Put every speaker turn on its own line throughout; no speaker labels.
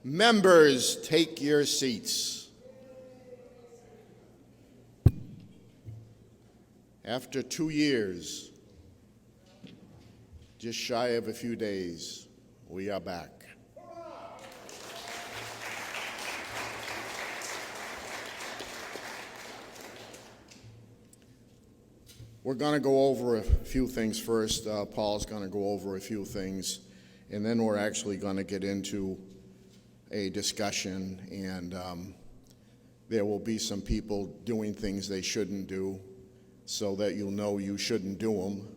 Members, take your seats. After 2 years, just shy of a few days, we are back. We're going to go over a few things first. Paul's going to go over a few things, and then we're actually going to get into a discussion, and there will be some people doing things they shouldn't do so that you'll know you shouldn't do them.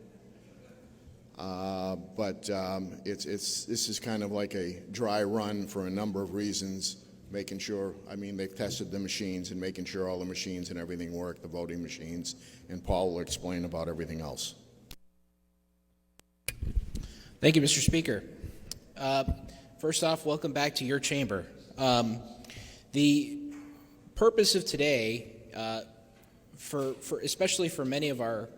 But this is kind of like a dry run for a number of reasons, making sure, they've tested the machines and making sure all the machines and everything work, the voting machines, and Paul will explain about everything else.
Thank you, Mr. Speaker. First off, welcome back to your chamber. The purpose of today, especially for many of our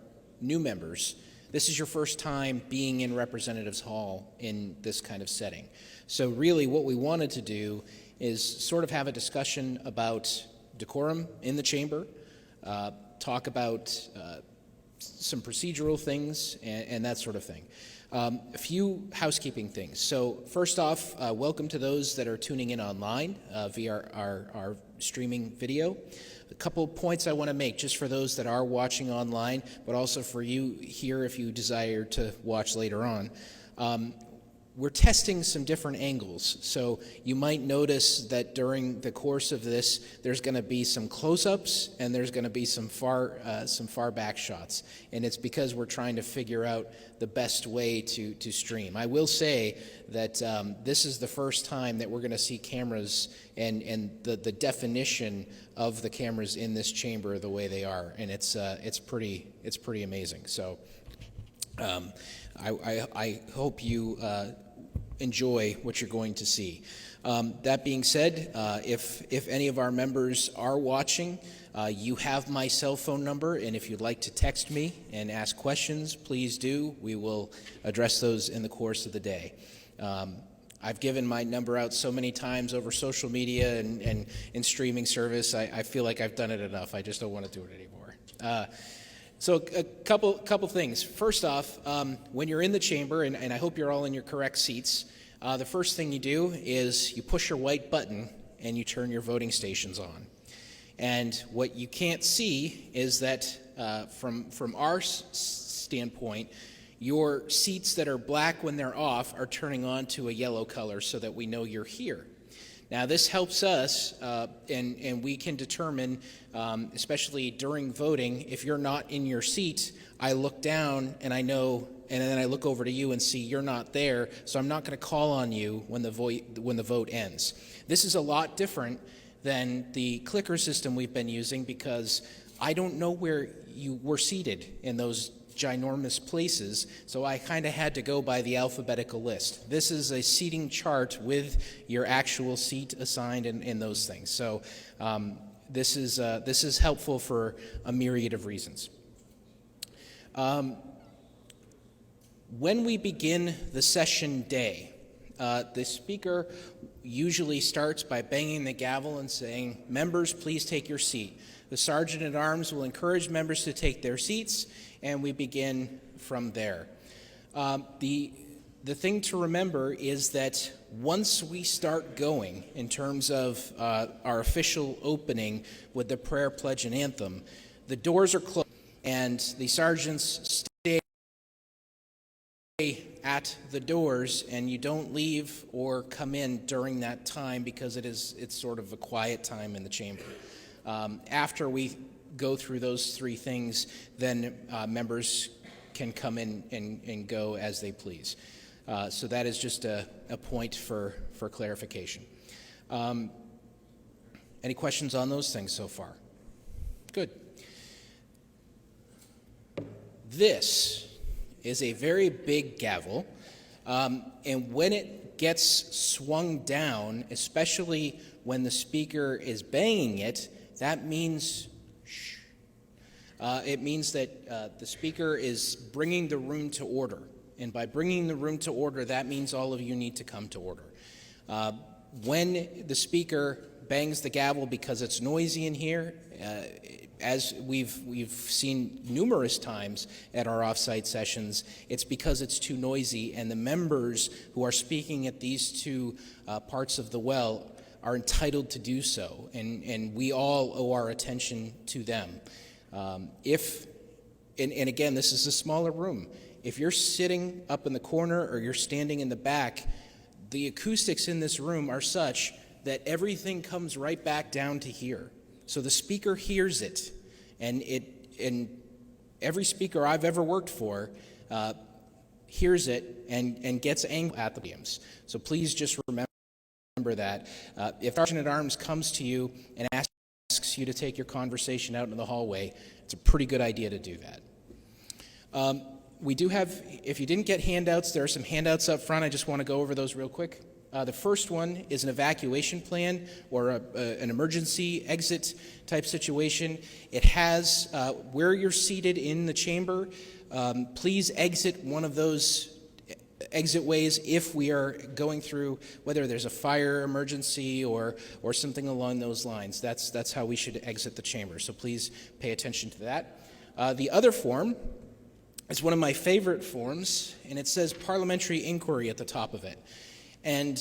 new members, this is your first time being in Representatives Hall in this kind of setting. So really what we wanted to do is sort of have a discussion about decorum in the chamber, talk about some procedural things and that sort of thing. A few housekeeping things. So first off, welcome to those that are tuning in online via our streaming video. A couple points I want to make just for those that are watching online, but also for you here if you desire to watch later on. We're testing some different angles, so you might notice that during the course of this, there's going to be some close-ups and there's going to be some far back shots, and it's because we're trying to figure out the best way to stream. I will say that this is the first time that we're going to see cameras and the definition of the cameras in this chamber the way they are, and it's pretty amazing. So I hope you enjoy what you're going to see. That being said, if any of our members are watching, you have my cell phone number, and if you'd like to text me and ask questions, please do. We will address those in the course of the day. I've given my number out so many times over social media and in streaming service, I feel like I've done it enough. I just don't want to do it anymore. So a couple things. First off, when you're in the chamber, and I hope you're all in your correct seats, the first thing you do is you push your white button and you turn your voting stations on. And what you can't see is that from our standpoint, your seats that are black when they're off are turning on to a yellow color so that we know you're here. Now, this helps us, and we can determine, especially during voting, if you're not in your seat, I look down and I know, and then I look over to you and see you're not there, so I'm not going to call on you when the vote ends. This is a lot different than the clicker system we've been using because I don't know where you were seated in those ginormous places, so I kind of had to go by the alphabetical list. This is a seating chart with your actual seat assigned and those things. So this is helpful for a myriad of reasons. When we begin the session day, the speaker usually starts by banging the gavel and saying, "Members, please take your seat." The Sergeant-at-Arms will encourage members to take their seats, and we begin from there. The thing to remember is that once we start going in terms of our official opening with the prayer, pledge, and anthem, the doors are closed, and the sergeants stay at the doors, and you don't leave or come in during that time because it's sort of a quiet time in the chamber. After we go through those three things, then members can come in and go as they please. So that is just a point for clarification. Any questions on those things so far? Good. This is a very big gavel, and when it gets swung down, especially when the speaker is banging it, that means shh. It means that the speaker is bringing the room to order. And by bringing the room to order, that means all of you need to come to order. When the speaker bangs the gavel because it's noisy in here, as we've seen numerous times at our off-site sessions, it's because it's too noisy, and the members who are speaking at these two parts of the well are entitled to do so, and we all owe our attention to them. And again, this is a smaller room. If you're sitting up in the corner or you're standing in the back, the acoustics in this room are such that everything comes right back down to here. So the speaker hears it, and every speaker I've ever worked for hears it and gets angry at the podiums. So please just remember that. If Sergeant at Arms comes to you and asks you to take your conversation out into the hallway, it's a pretty good idea to do that. We do have, if you didn't get handouts, there are some handouts up front. I just want to go over those real quick. The first one is an evacuation plan or an emergency exit type situation. It has where you're seated in the chamber, please exit one of those exit ways if we are going through, whether there's a fire emergency or something along those lines. That's how we should exit the chamber, so please pay attention to that. The other form is one of my favorite forms, and it says parliamentary inquiry at the top of it. And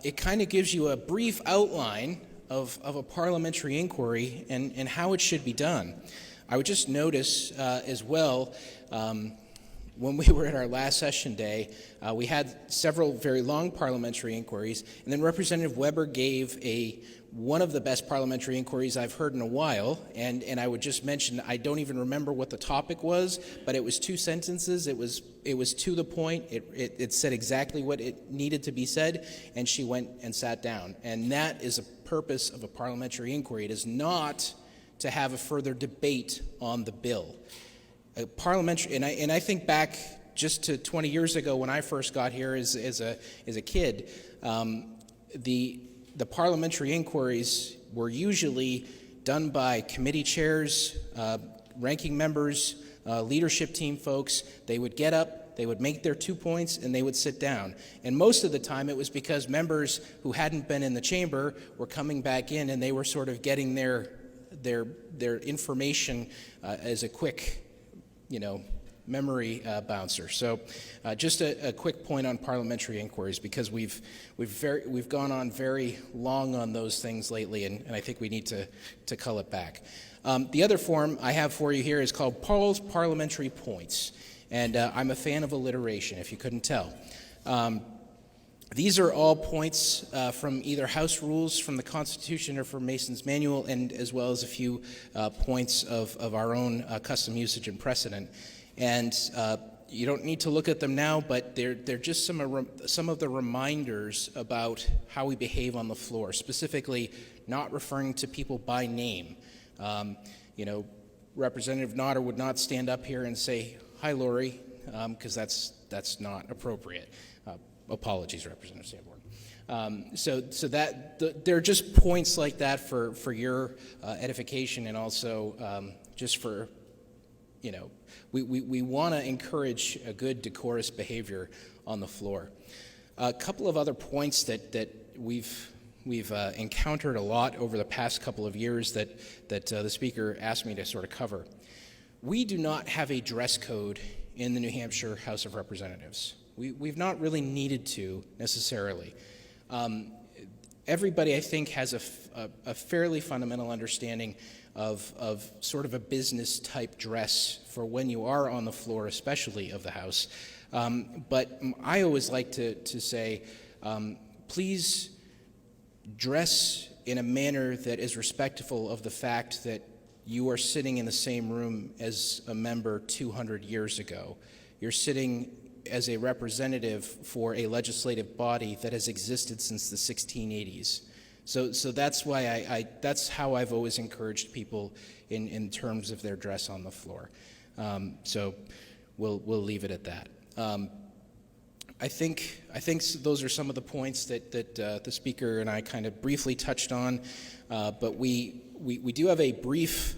it kind of gives you a brief outline of a parliamentary inquiry and how it should be done. I would just notice as well, when we were at our last session day, we had several very long parliamentary inquiries, and then Representative Weber gave one of the best parliamentary inquiries I've heard in a while, and I would just mention, I don't even remember what the topic was, but it was 2 sentences. It was to the point. It said exactly what it needed to be said, and she went and sat down. And that is a purpose of a parliamentary inquiry. It is not to have a further debate on the bill. A parliamentary, and I think back just to 20 years ago when I first got here as a kid, the parliamentary inquiries were usually done by committee chairs, ranking members, leadership team folks. They would get up, they would make their 2 points, and they would sit down. And most of the time it was because members who hadn't been in the chamber were coming back in, and they were sort of getting their information as a quick, memory bouncer. So just a quick point on parliamentary inquiries, because we've gone on very long on those things lately, and I think we need to cull it back. The other form I have for you here is called Paul's Parliamentary Points, and I'm a fan of alliteration, if you couldn't tell. These are all points from either House rules, from the Constitution, or from Mason's Manual, and as well as a few points of our own custom usage and precedent. And you don't need to look at them now, but they're just some of the reminders about how we behave on the floor, specifically not referring to people by name. Representative Notter would not stand up here and say, "Hi, Lori," because that's not appropriate. Apologies, Representative Sanborn. So that there are just points like that for your edification, and also just for, we want to encourage a good decorous behavior on the floor. A couple of other points that we've encountered a lot over the past couple of years that the Speaker asked me to sort of cover. We do not have a dress code in the New Hampshire House of Representatives. We've not really needed to necessarily. Everybody, I think, has a fairly fundamental understanding of sort of a business type dress for when you are on the floor, especially of the House. But I always like to say, please dress in a manner that is respectful of the fact that you are sitting in the same room as a member 200 years ago. You're sitting as a representative for a legislative body that has existed since the 1680s. So that's why that's how I've always encouraged people in terms of their dress on the floor. So we'll leave it at that. I think those are some of the points that the Speaker and I kind of briefly touched on, but we do have a brief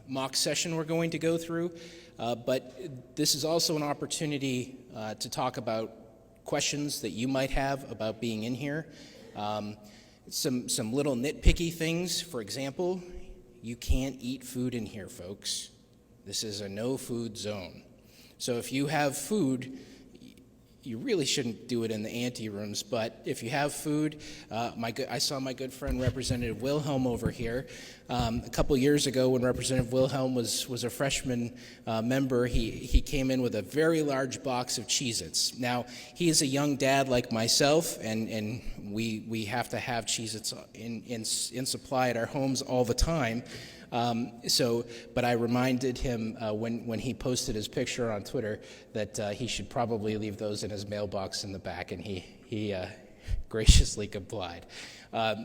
mock session we're going to go through, but this is also an opportunity to talk about questions that you might have about being in here. Some little nitpicky things, for example, you can't eat food in here, folks. This is a no-food zone. So if you have food, you really shouldn't do it in the ante rooms, but if you have food, I saw my good friend Representative Wilhelm over here. A couple years ago when Representative Wilhelm was a freshman member, he came in with a very large box of Cheez-Its. Now, he is a young dad like myself, and we have to have Cheez-Its in supply at our homes all the time. But I reminded him when he posted his picture on Twitter that he should probably leave those in his mailbox in the back, and he graciously complied.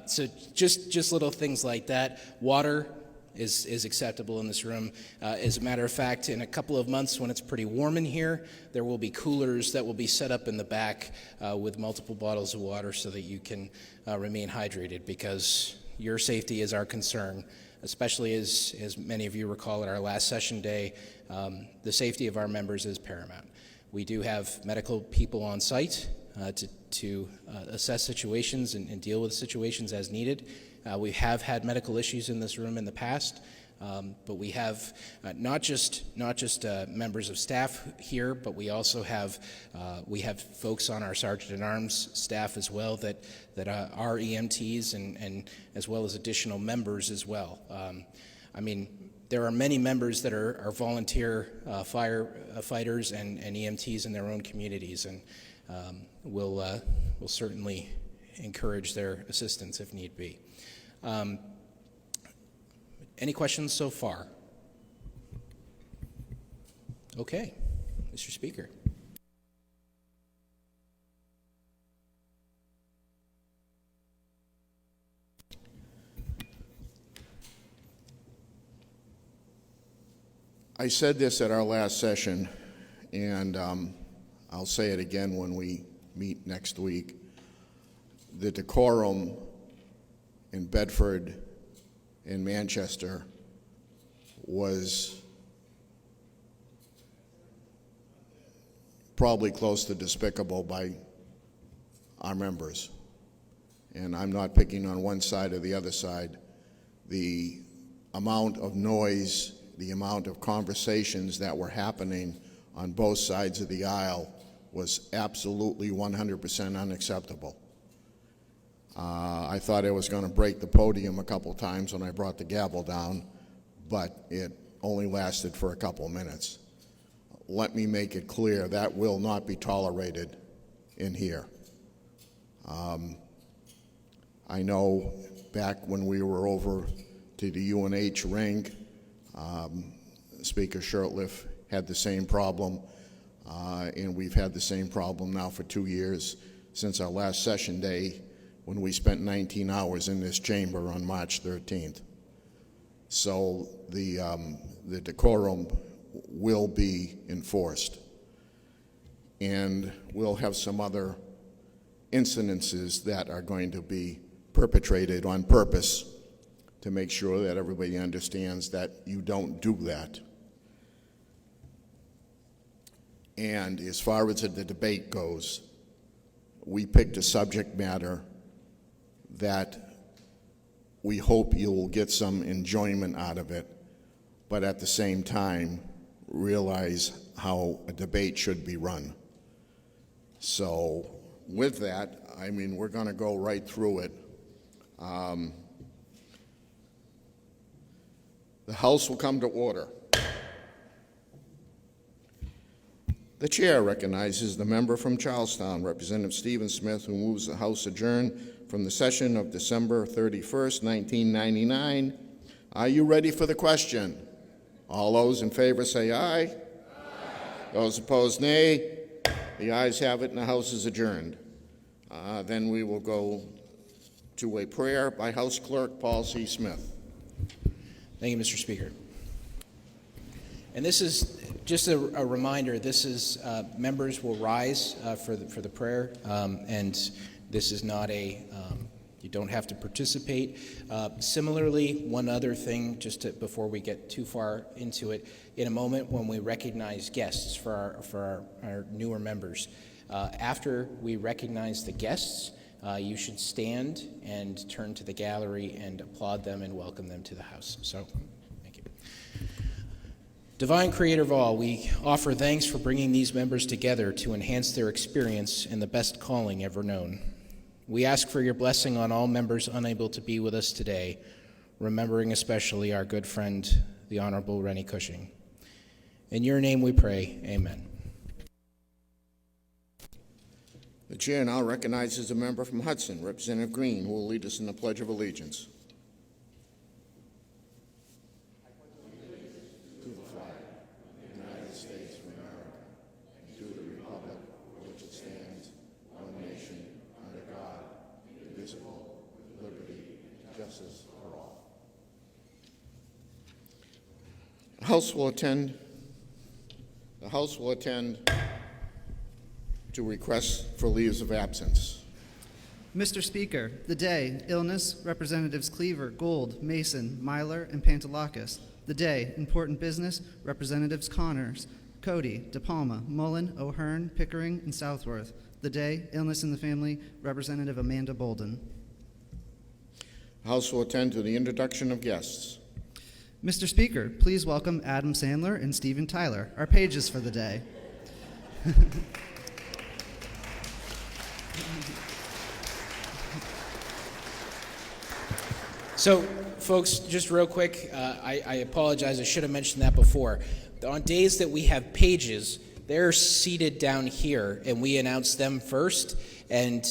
So just little things like that. Water is acceptable in this room. As a matter of fact, in a couple of months when it's pretty warm in here, there will be coolers that will be set up in the back with multiple bottles of water so that you can remain hydrated, because your safety is our concern. Especially as many of you recall at our last session day, the safety of our members is paramount. We do have medical people on site to assess situations and deal with situations as needed. We have had medical issues in this room in the past, but we have not just members of staff here, but we also have folks on our Sergeant-at-Arms staff as well that are EMTs and as well as additional members as well. I mean, there are many members that are volunteer firefighters and EMTs in their own communities, and we'll certainly encourage their assistance if need be. Any questions so far? Okay, Mr. Speaker.
I said this at our last session, and I'll say it again when we meet next week. The decorum in Bedford and Manchester was probably close to despicable by our members. And I'm not picking on one side or the other side. The amount of noise, the amount of conversations that were happening on both sides of the aisle was absolutely 100% unacceptable. I thought I was going to break the podium a couple times when I brought the gavel down, but it only lasted for a couple minutes. Let me make it clear, that will not be tolerated in here. I know back when we were over to the UNH ring, Speaker Shurtleff had the same problem, and we've had the same problem now for 2 years since our last session day, when we spent 19 hours in this chamber on March 13th. So the decorum will be enforced. And we'll have some other incidences that are going to be perpetrated on purpose to make sure that everybody understands that you don't do that. And as far as the debate goes, we picked a subject matter that we hope you will get some enjoyment out of it, but at the same time, realize how a debate should be run. So with that, I mean, we're going to go right through it. The House will come to order. The chair recognizes the member from Charlestown, Representative Stephen Smith, who moves the House adjourn from the session of December 31st, 1999. Are you ready for the question? All those in favor say aye. Aye. Those opposed, nay. The ayes have it, and the House is adjourned. Then we will go to a prayer by House Clerk Paul C. Smith.
Thank you, Mr. Speaker. And this is just a reminder, this is, members will rise for the prayer, and this is not you don't have to participate. Similarly, one other thing, before we get too far into it, in a moment when we recognize guests for our newer members, after we recognize the guests, you should stand and turn to the gallery and applaud them and welcome them to the house. So, thank you. Divine Creator of all, we offer thanks for bringing these members together to enhance their experience in the best calling ever known. We ask for your blessing on all members unable to be with us today, remembering especially our good friend, the Honorable Rennie Cushing. In your name we pray, amen.
The chair now recognizes a member from Hudson, Representative Green, who will lead us in the Pledge of Allegiance. To the flag of the United States of America, and to the republic for which it stands, one nation, under God, indivisible, with liberty and justice for all. The House will attend to requests for leaves of absence.
Mr. Speaker, the day, illness, Representatives Cleaver, Gould, Mason, Myler, and Pantelakis. The day, important business, Representatives Connors, Cody, DePalma, Mullen, O'Hearn, Pickering, and Southworth. The day, illness in the family, Representative Amanda Bolden.
The House will attend to the introduction of guests.
Mr. Speaker, please welcome Adam Sandler and Steven Tyler, our pages for the day.
So, folks, just real quick, I apologize, I should have mentioned that before. On days that we have pages, they're seated down here, and we announce them first. And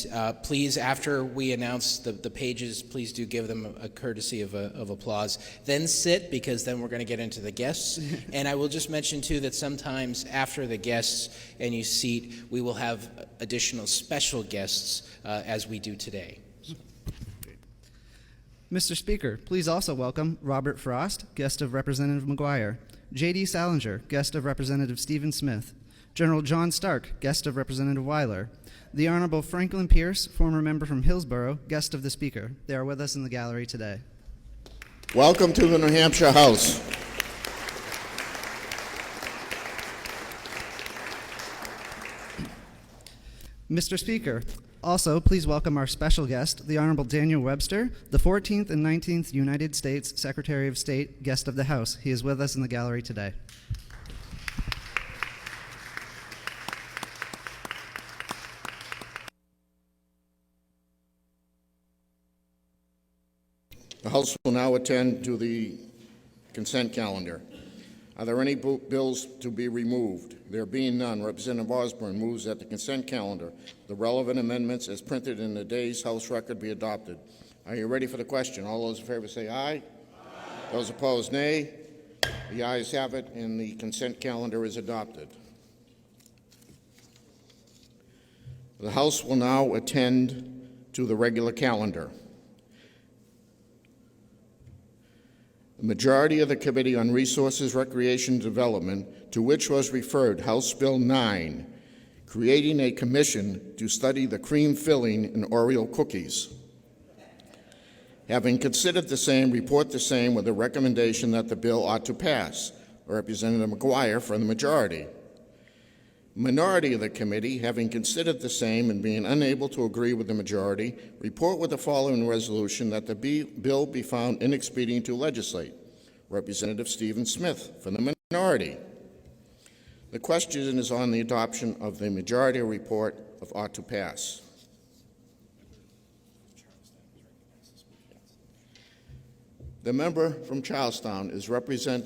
please, after we announce the pages, please do give them a courtesy of applause. Then sit, because then we're going to get into the guests. And I will just mention, too, that sometimes after the guests and you seat, we will have additional special guests as we do today.
Mr. Speaker, please also welcome Robert Frost, guest of Representative McGuire, J.D. Salinger, guest of Representative Stephen Smith, General John Stark, guest of Representative Weiler, the Honorable Franklin Pierce, former member from Hillsborough, guest of the Speaker. They are with us in the gallery today.
Welcome to the New Hampshire House.
Mr. Speaker, also, please welcome our special guest, the Honorable Daniel Webster, the 14th and 19th United States Secretary of State, guest of the House. He is with us in the gallery today.
The House will now attend to the consent calendar. Are there any bills to be removed? There being none, Representative Osborne moves that the consent calendar, the relevant amendments as printed in the day's House record, be adopted. Are you ready for the question? All those in favor say aye. Aye. Those opposed, nay. The ayes have it, and the consent calendar is adopted. The House will now attend to the regular calendar. The majority of the Committee on Resources, Recreation, and Development, to which was referred House Bill 9, creating a commission to study the cream filling in Oreo cookies. Having considered the same, report the same with a recommendation that the bill ought to pass. Representative McGuire for the majority. Minority of the committee, having considered the same and being unable to agree with the majority, report with the following resolution that the bill be found inexpedient to legislate. Representative Stephen Smith for the minority. The question is on the adoption of the majority report of ought to pass. The member from Charlestown is recognized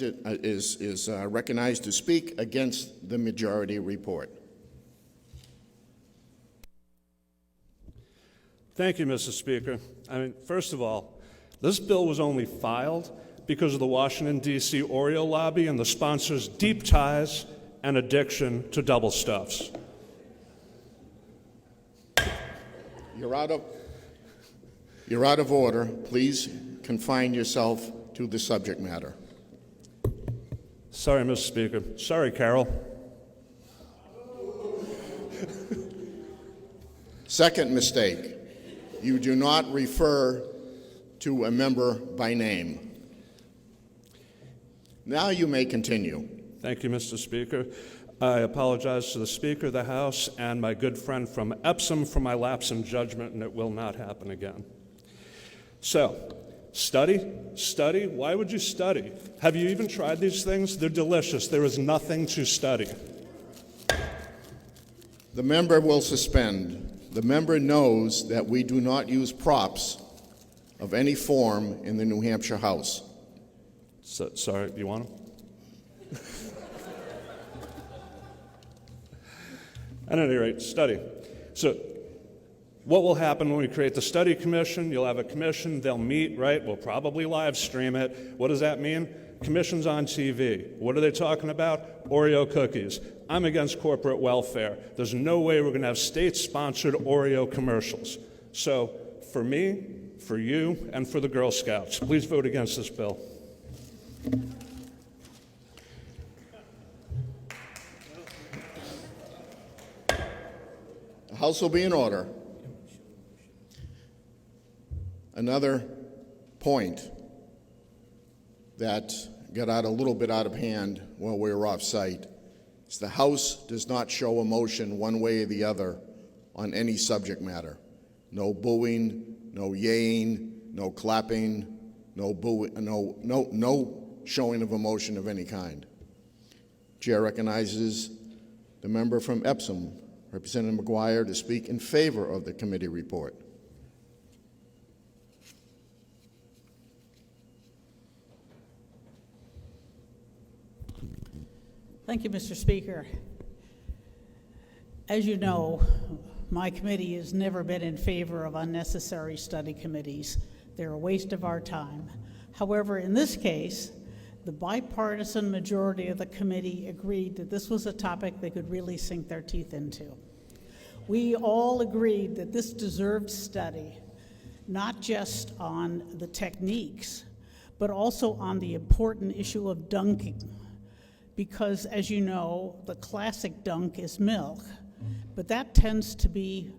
to speak against the majority report.
Thank you, Mr. Speaker. First of all, this bill was only filed because of the Washington, D.C. Oreo lobby and the sponsor's deep ties and addiction to double stuffs.
You're out of order. Please confine yourself to the subject matter.
Sorry, Mr. Speaker. Sorry, Carol.
Second mistake, you do not refer to a member by name. Now you may continue.
Thank you, Mr. Speaker. I apologize to the Speaker of the House and my good friend from Epsom for my lapse in judgment, and it will not happen again. So, study? Why would you study? Have you even tried these things? They're delicious. There is nothing to study.
The member will suspend. The member knows that we do not use props of any form in the New Hampshire House.
So, sorry, you want them? At any rate, study. So what will happen when we create the study commission? You'll have a commission, they'll meet, right? We'll probably live stream it. What does that mean? Commission's on TV. What are they talking about? Oreo cookies. I'm against corporate welfare. There's no way we're going to have state-sponsored Oreo commercials. So for me, for you, and for the Girl Scouts, please vote against this bill.
The House will be in order. Another point that got a little bit out of hand while we were off site is the House does not show emotion one way or the other on any subject matter. No booing, no yaying, no clapping, no showing of emotion of any kind. Chair recognizes the member from Epsom, Representative McGuire, to speak in favor of the committee report.
Thank you, Mr. Speaker. As you know, my committee has never been in favor of unnecessary study committees. They're a waste of our time. However, in this case, the bipartisan majority of the committee agreed that this was a topic they could really sink their teeth into. We all agreed that this deserved study, not just on the techniques, but also on the important issue of dunking. Because, as you know, the classic dunk is milk, but that tends to be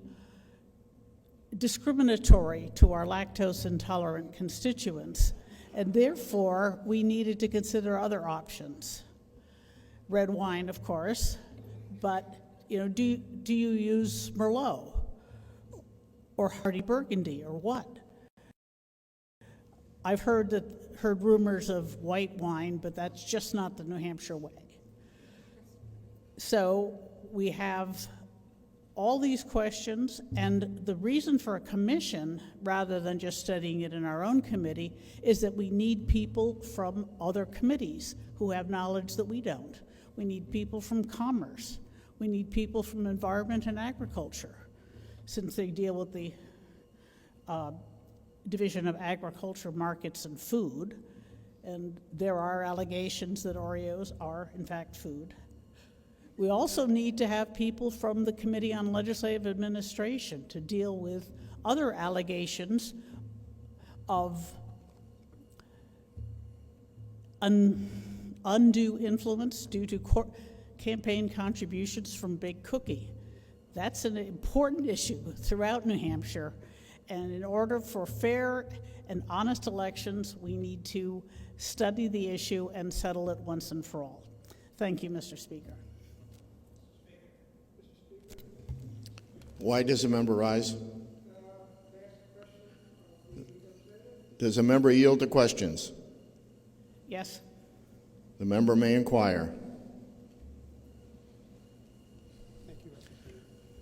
discriminatory to our lactose intolerant constituents, and therefore we needed to consider other options. Red wine, of course, but do you use Merlot or Hardy Burgundy or what? I've heard rumors of white wine, but that's just not the New Hampshire way. So we have all these questions, and the reason for a commission, rather than just studying it in our own committee, is that we need people from other committees who have knowledge that we don't. We need people from commerce. We need people from environment and agriculture, since they deal with the Division of Agriculture, Markets, and Food, and there are allegations that Oreos are, in fact, food. We also need to have people from the Committee on Legislative Administration to deal with other allegations of undue influence due to campaign contributions from Big Cookie. That's an important issue throughout New Hampshire, and in order for fair and honest elections, we need to study the issue and settle it once and for all. Thank you, Mr. Speaker.
Why does a member rise? Does a member yield to questions?
Yes.
The member may inquire.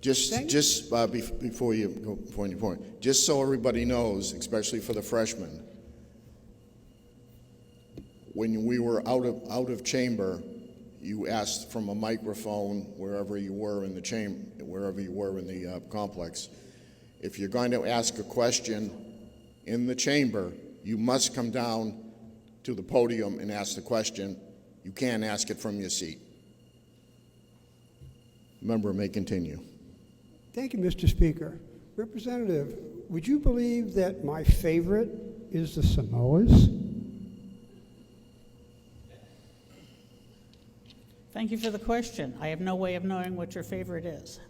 Before you go point your point, just so everybody knows, especially for the freshmen, when we were out of chamber, you asked from a microphone wherever you were in the complex. If you're going to ask a question in the chamber, you must come down to the podium and ask the question. You can't ask it from your seat. Member may continue.
Thank you, Mr. Speaker. Representative, would you believe that my favorite is the Samoas?
Thank you for the question. I have no way of knowing what your favorite is.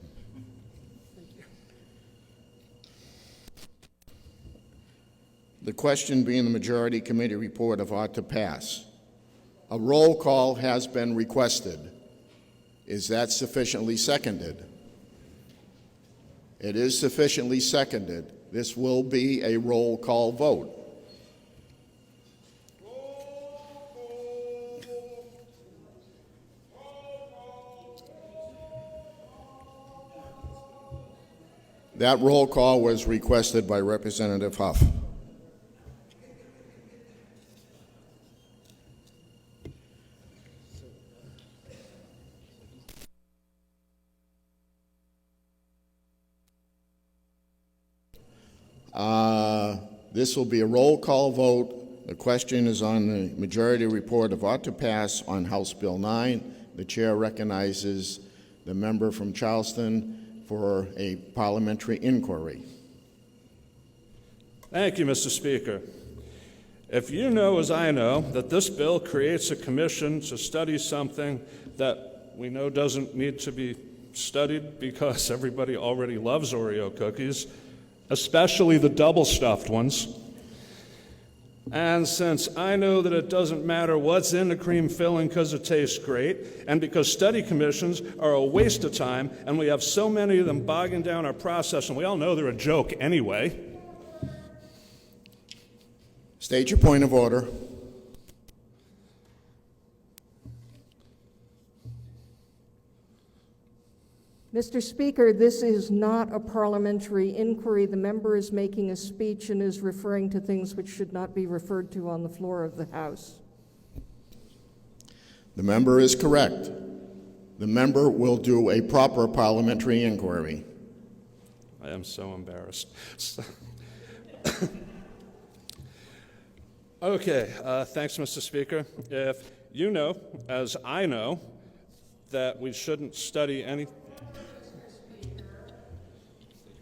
Thank you.
The question being the majority committee report of ought to pass. A roll call has been requested. Is that sufficiently seconded? It is sufficiently seconded. This will be a roll call vote. That roll call was requested by Representative Huff. This will be a roll call vote. The question is on the majority report of ought to pass on House Bill 9. The chair recognizes the member from Charleston for a parliamentary inquiry.
Thank you, Mr. Speaker. If you know, as I know, that this bill creates a commission to study something that we know doesn't need to be studied because everybody already loves Oreo cookies, especially the double-stuffed ones. And since I know that it doesn't matter what's in the cream filling because it tastes great, and because study commissions are a waste of time, and we have so many of them bogging down our process, and we all know they're a joke anyway.
State your point of order.
Mr. Speaker, this is not a parliamentary inquiry. The member is making a speech and is referring to things which should not be referred to on the floor of the House.
The member is correct. The member will do a proper parliamentary inquiry.
I am so embarrassed. Okay, thanks, Mr. Speaker. If you know, as I know, that we shouldn't study any...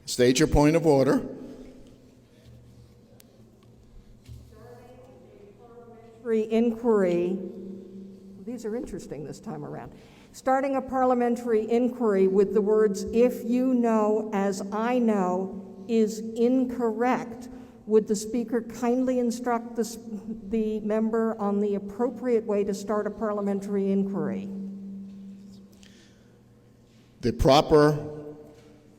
State your point of order.
Inquiry. These are interesting this time around. Starting a parliamentary inquiry with the words, if you know, as I know, is incorrect. Would the Speaker kindly instruct the member on the appropriate way to start a parliamentary inquiry?
The proper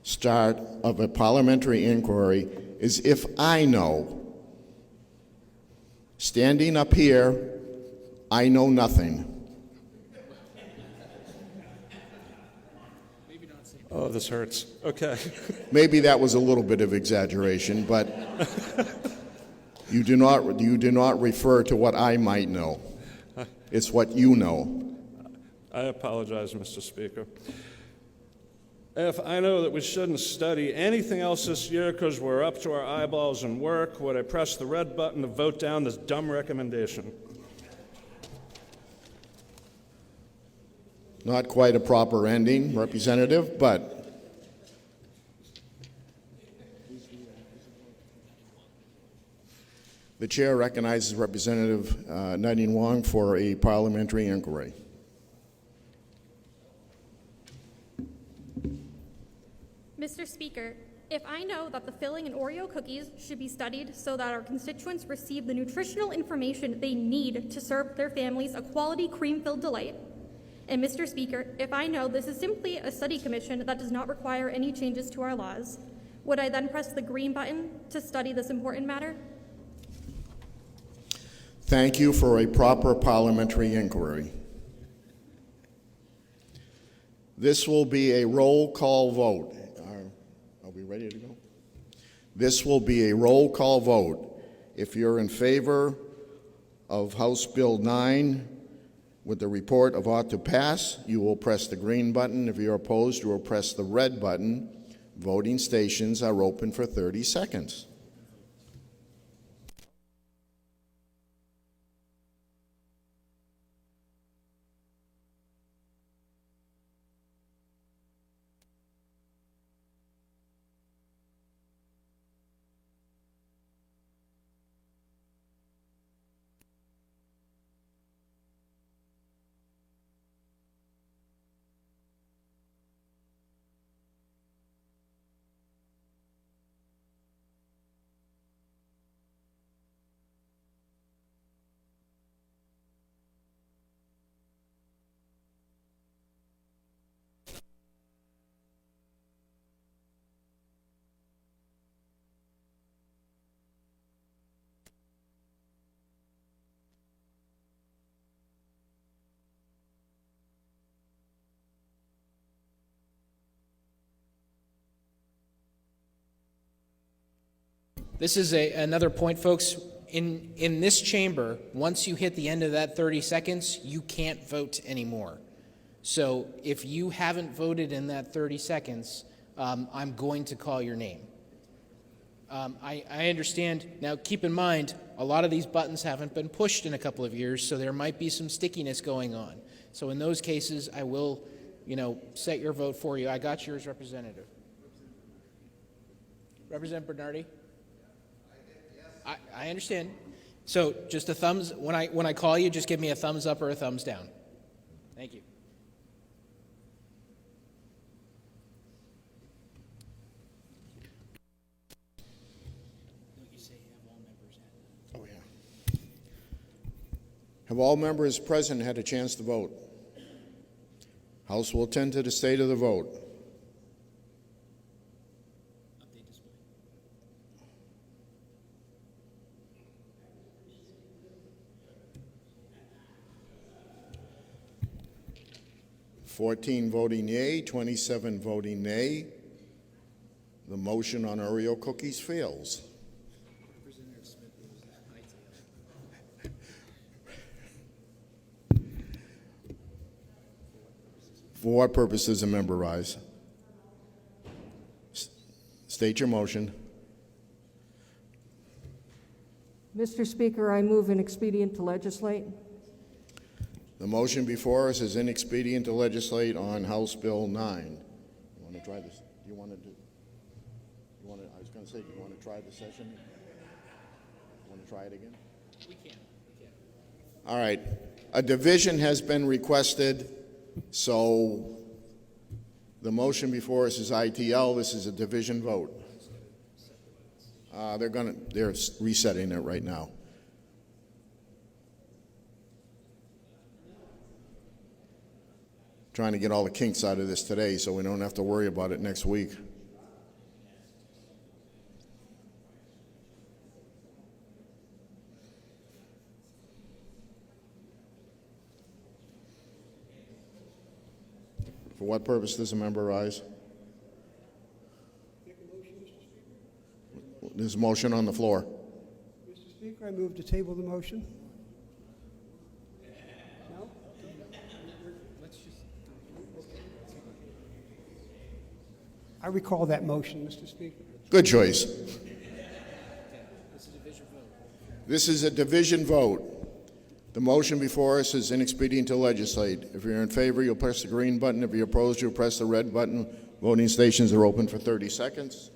start of a parliamentary inquiry is if I know. Standing up here, I know nothing.
Oh, this hurts. Okay.
Maybe that was a little bit of exaggeration, but you do not refer to what I might know. It's what you know.
I apologize, Mr. Speaker. If I know that we shouldn't study anything else this year because we're up to our eyeballs in work, would I press the red button to vote down this dumb recommendation?
Not quite a proper ending, Representative, but the chair recognizes Representative Nadine Wong for a parliamentary inquiry.
Mr. Speaker, if I know that the filling in Oreo cookies should be studied so that our constituents receive the nutritional information they need to serve their families a quality cream-filled delight, and Mr. Speaker, if I know this is simply a study commission that does not require any changes to our laws, would I then press the green button to study this important matter?
Thank you for a proper parliamentary inquiry. This will be a roll call vote. Are we ready to go? This will be a roll call vote. If you're in favor of House Bill 9 with the report of ought to pass, you will press the green button. If you're opposed, you will press the red button. Voting stations are open for 30 seconds.
This is another point, folks. In this chamber, once you hit the end of that 30 seconds, you can't vote anymore. So if you haven't voted in that 30 seconds, I'm going to call your name. I understand. Now, keep in mind, a lot of these buttons haven't been pushed in a couple of years, so there might be some stickiness going on. So in those cases, I will, set your vote for you. I got yours, Representative. Representative Bernardi? I understand. So just a thumbs, when I call you, just give me a thumbs up or a thumbs down. Thank you.
Oh, yeah. Have all members present had a chance to vote? House will attend to the state of the vote. "14 voting yea, 27 voting nay. The motion on Oreo cookies fails. For what purpose does a member rise? State your motion.
Mr. Speaker, I move an expedient to legislate.
The motion before us is inexpedient to legislate on House Bill 9. You want to try this? Do you want to do? You want to? I was going to say, do you want to try the session? You want to try it again?
We can.
All right. A division has been requested, so the motion before us is ITL. This is a division vote. They're resetting it right now. Trying to get all the kinks out of this today so we don't have to worry about it next week. For what purpose does a member rise? There's a motion on the floor.
Mr. Speaker, I move to table the motion. No? I recall that motion, Mr. Speaker.
Good choice. This is a division vote. The motion before us is inexpedient to legislate. If you're in favor, you'll press the green button. If you're opposed, you'll press the red button. Voting stations are open for 30 seconds.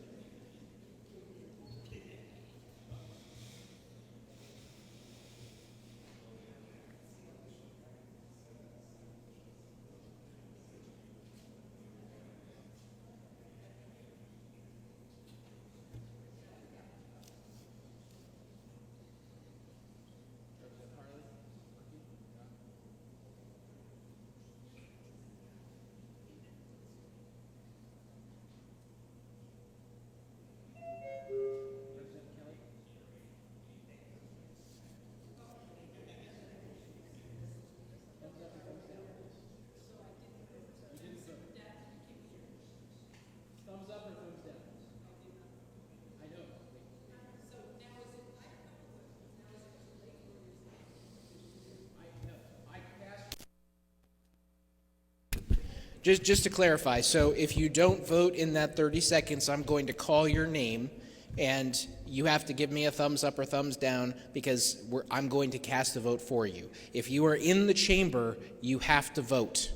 Just to clarify, so if you don't vote in that 30 seconds, I'm going to call your name, and you have to give me a thumbs up or thumbs down because I'm going to cast a vote for you. If you are in the chamber, you have to vote.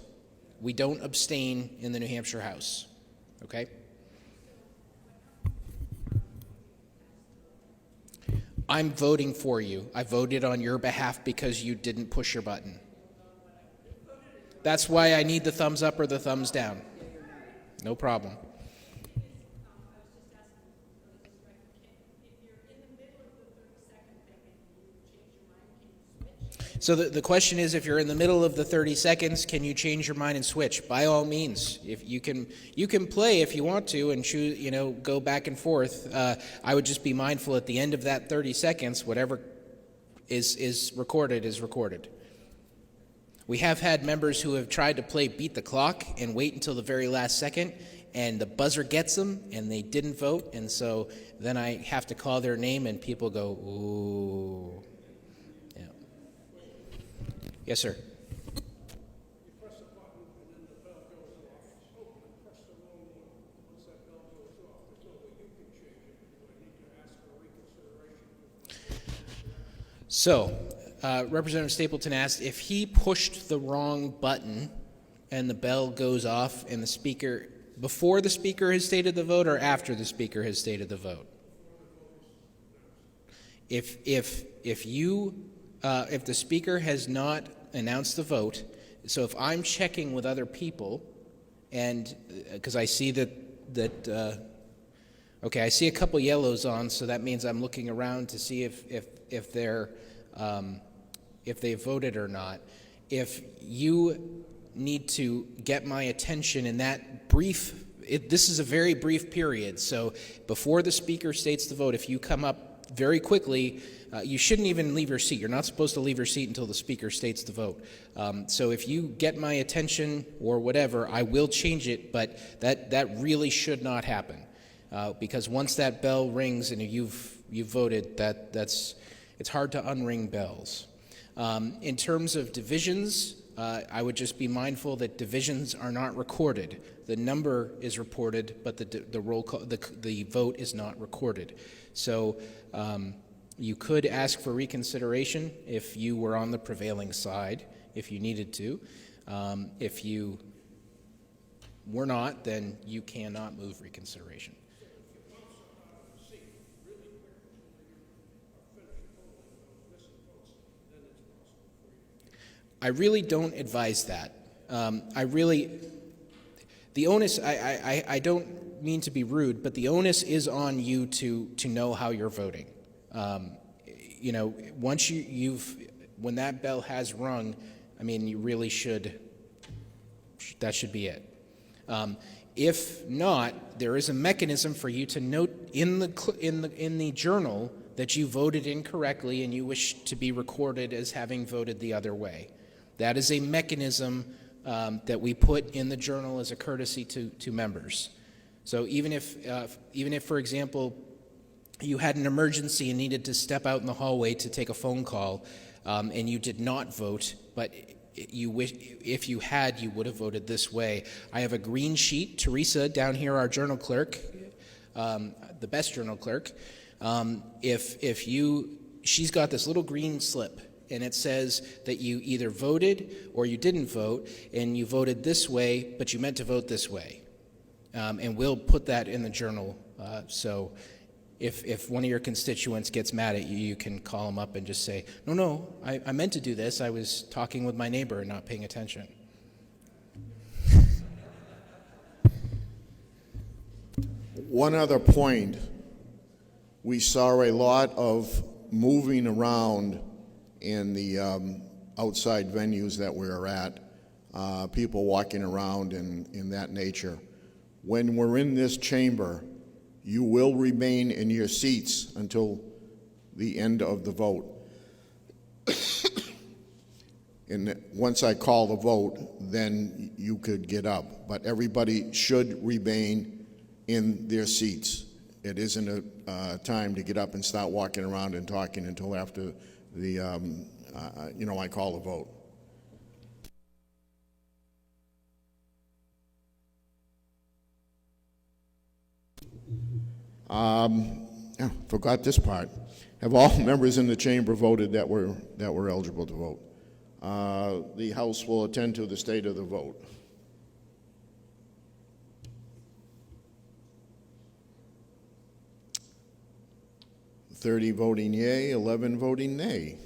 We don't abstain in the New Hampshire House, okay? I'm voting for you. I voted on your behalf because you didn't push your button. That's why I need the thumbs up or the thumbs down. No problem. So the question is, if you're in the middle of the 30 seconds, can you change your mind and switch? By all means, if you can play if you want to and choose, go back and forth. I would just be mindful at the end of that 30 seconds, whatever is recorded is recorded. We have had members who have tried to play beat the clock and wait until the very last second, and the buzzer gets them, and they didn't vote, and so then I have to call their name, and people go, ooh. Yeah. Yes, sir. So, Representative Stapleton asked if he pushed the wrong button and the bell goes off and the speaker, before the speaker has stated the vote or after the speaker has stated the vote. If the speaker has not announced the vote, so if I'm checking with other people, and because I see that okay, I see a couple yellows on, so that means I'm looking around to see if they voted or not. If you need to get my attention in that brief, this is a very brief period, so before the speaker states the vote, if you come up very quickly, you shouldn't even leave your seat. You're not supposed to leave your seat until the speaker states the vote. So if you get my attention or whatever, I will change it, but that really should not happen. Because once that bell rings and you've voted, it's hard to unring bells. In terms of divisions, I would just be mindful that divisions are not recorded. The number is reported, but the roll call, the vote is not recorded. So you could ask for reconsideration if you were on the prevailing side, if you needed to. If you were not, then you cannot move reconsideration. I really don't advise that. The onus, I don't mean to be rude, but the onus is on you to know how you're voting. Once when that bell has rung, I mean, you really that should be it. If not, there is a mechanism for you to note in the journal that you voted incorrectly and you wish to be recorded as having voted the other way. That is a mechanism that we put in the journal as a courtesy to members. So even if, for example, you had an emergency and needed to step out in the hallway to take a phone call, and you did not vote, but if you had, you would have voted this way. I have a green sheet. Teresa, down here, our journal clerk, the best journal clerk, she's got this little green slip, and it says that you either voted or you didn't vote, and you voted this way, but you meant to vote this way. And we'll put that in the journal. So if one of your constituents gets mad at you, you can call them up and just say, no, I meant to do this. I was talking with my neighbor and not paying attention.
One other point, we saw a lot of moving around in the outside venues that we were at, people walking around in that nature. When we're in this chamber, you will remain in your seats until the end of the vote. And once I call the vote, then you could get up. But everybody should remain in their seats. It isn't a time to get up and start walking around and talking until after the, I call the vote. Forgot this part. Have all members in the chamber voted that were eligible to vote? The House will attend to the state of the vote. "30 voting yea, 11 voting nay."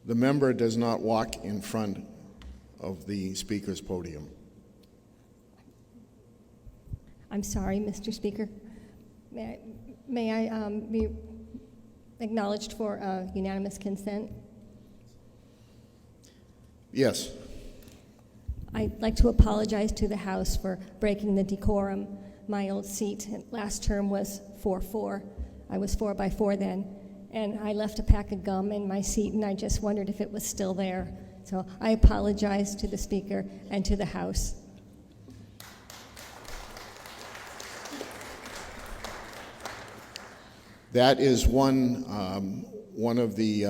The member does not walk in front of the speaker's podium.
I'm sorry, Mr. Speaker. May I be acknowledged for unanimous consent.
Yes.
I'd like to apologize to the House for breaking the decorum. My old seat last term was 4-4. I was 4x4 then, and I left a pack of gum in my seat, and I just wondered if it was still there. So I apologize to the Speaker and to the House.
That is one of the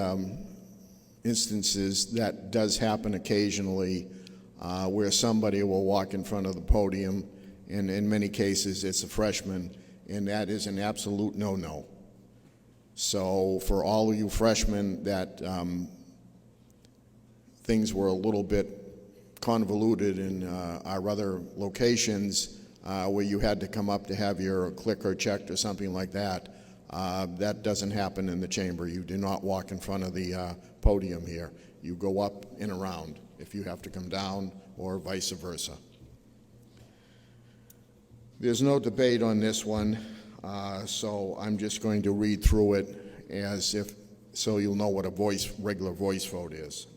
instances that does happen occasionally, where somebody will walk in front of the podium, and in many cases it's a freshman, and that is an absolute no-no. So for all of you freshmen that things were a little bit convoluted in our other locations where you had to come up to have your clicker checked or something like that, that doesn't happen in the chamber. You do not walk in front of the podium here. You go up and around if you have to come down, or vice versa. There's no debate on this one, so I'm just going to read through it as if, so you'll know what a regular voice vote is.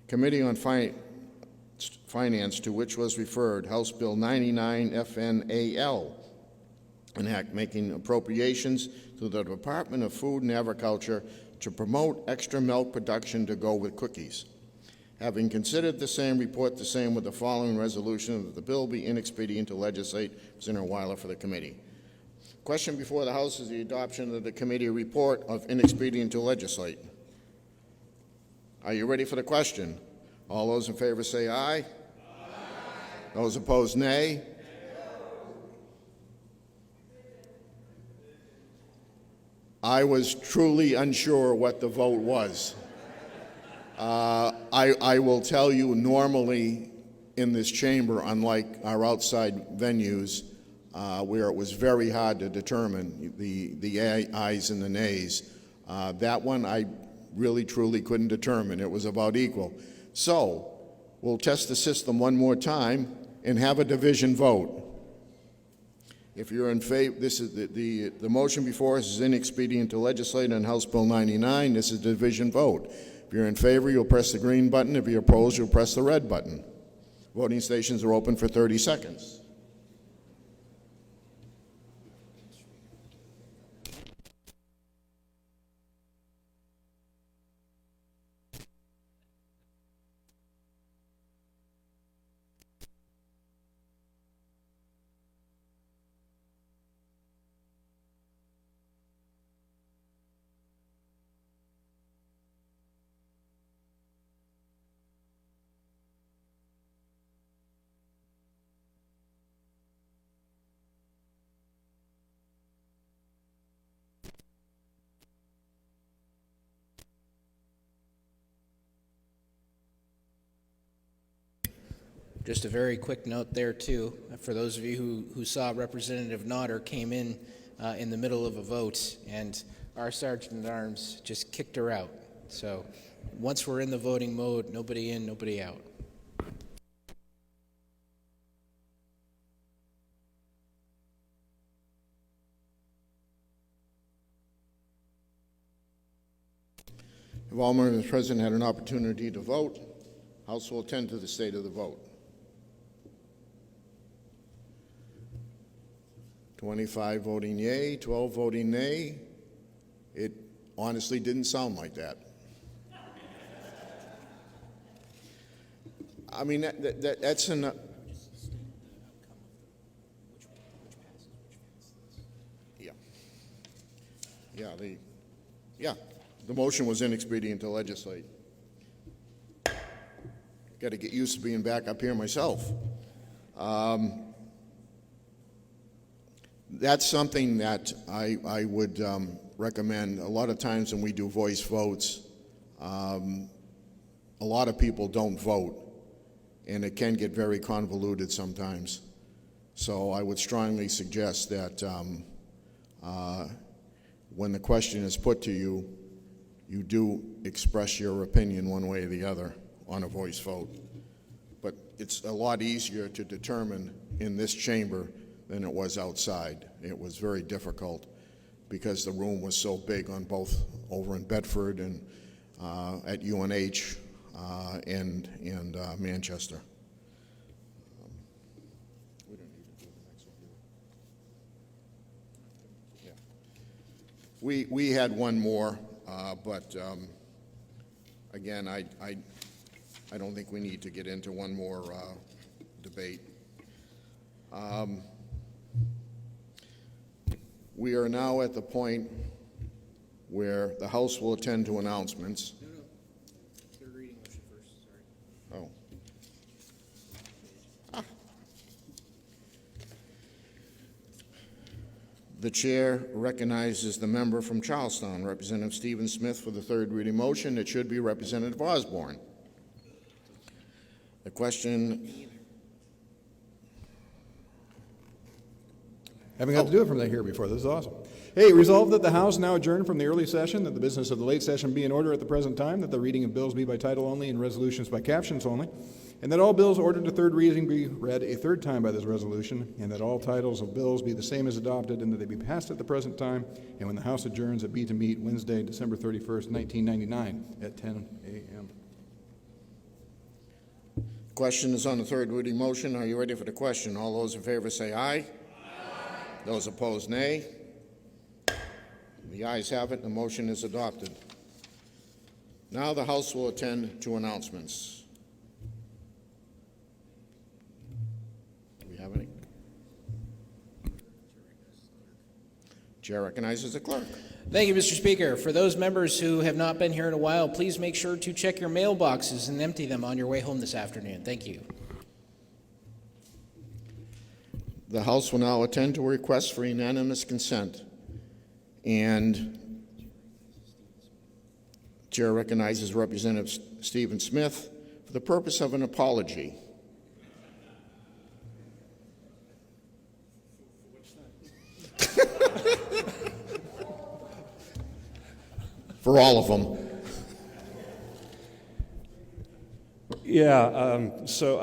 Committee on Finance, to which was referred House Bill 99 FNAL, an act making appropriations to the Department of Food and Agriculture to promote extra milk production to go with cookies. Having considered the same, report the same with the following resolution that the bill be inexpedient to legislate. President Weiler for the committee. Question before the House is the adoption of the committee report of inexpedient to legislate. Are you ready for the question? All those in favor say aye. Aye. Those opposed, nay. I was truly unsure what the vote was. I will tell you, normally in this chamber, unlike our outside venues, where it was very hard to determine the ayes and the nays, that one I really truly couldn't determine. It was about equal. So we'll test the system one more time and have a division vote. If you're in favor, this is the motion before us is inexpedient to legislate on House Bill 99. This is a division vote. If you're in favor, you'll press the green button. If you're opposed, you'll press the red button. Voting stations are open for 30 seconds.
Just a very quick note there, too, for those of you who saw Representative Nodder came in the middle of a vote, and our Sergeant-at-Arms just kicked her out. So once we're in the voting mode, nobody in, nobody out.
If all members present had an opportunity to vote, House will attend to the state of the vote. 25 voting yea, 12 voting nay. It honestly didn't sound like that. I mean, that's enough. Yeah. The motion was inexpedient to legislate. Got to get used to being back up here myself. That's something that I would recommend. A lot of times when we do voice votes, a lot of people don't vote, and it can get very convoluted sometimes. So I would strongly suggest that when the question is put to you, you do express your opinion one way or the other on a voice vote. But it's a lot easier to determine in this chamber than it was outside. It was very difficult because the room was so big on both over in Bedford and at UNH and Manchester. We don't need to do the next one, do we? Yeah. We had one more, but again, I don't think we need to get into one more debate. We are now at the point where the House will attend to announcements.
No. Third reading motion first, sorry.
Oh. The chair recognizes the member from Charlestown, Representative Stephen Smith, for the third reading motion. It should be Representative Osborne. The question...
Haven't got to do it from here before. This is awesome. Hey, resolved that the House now adjourn from the early session, that the business of the late session be in order at the present time, that the reading of bills be by title only and resolutions by captions only, and that all bills ordered to third reading be read a third time by this resolution, and that all titles of bills be the same as adopted, and that they be passed at the present time, and when the House adjourns, it be to meet Wednesday, December 31st, 1999 at 10 a.m.
Question is on the third reading motion. Are you ready for the question? All those in favor say aye. Those opposed, nay. The ayes have it. The motion is adopted. Now the House will attend to announcements. Do we have any? Chair recognizes the clerk.
Thank you, Mr. Speaker. For those members who have not been here in a while, please make sure to check your mailboxes and empty them on your way home this afternoon. Thank you.
The House will now attend to a request for unanimous consent. And Chair recognizes Representative Stephen Smith for the purpose of an apology. For all of them.
Yeah, so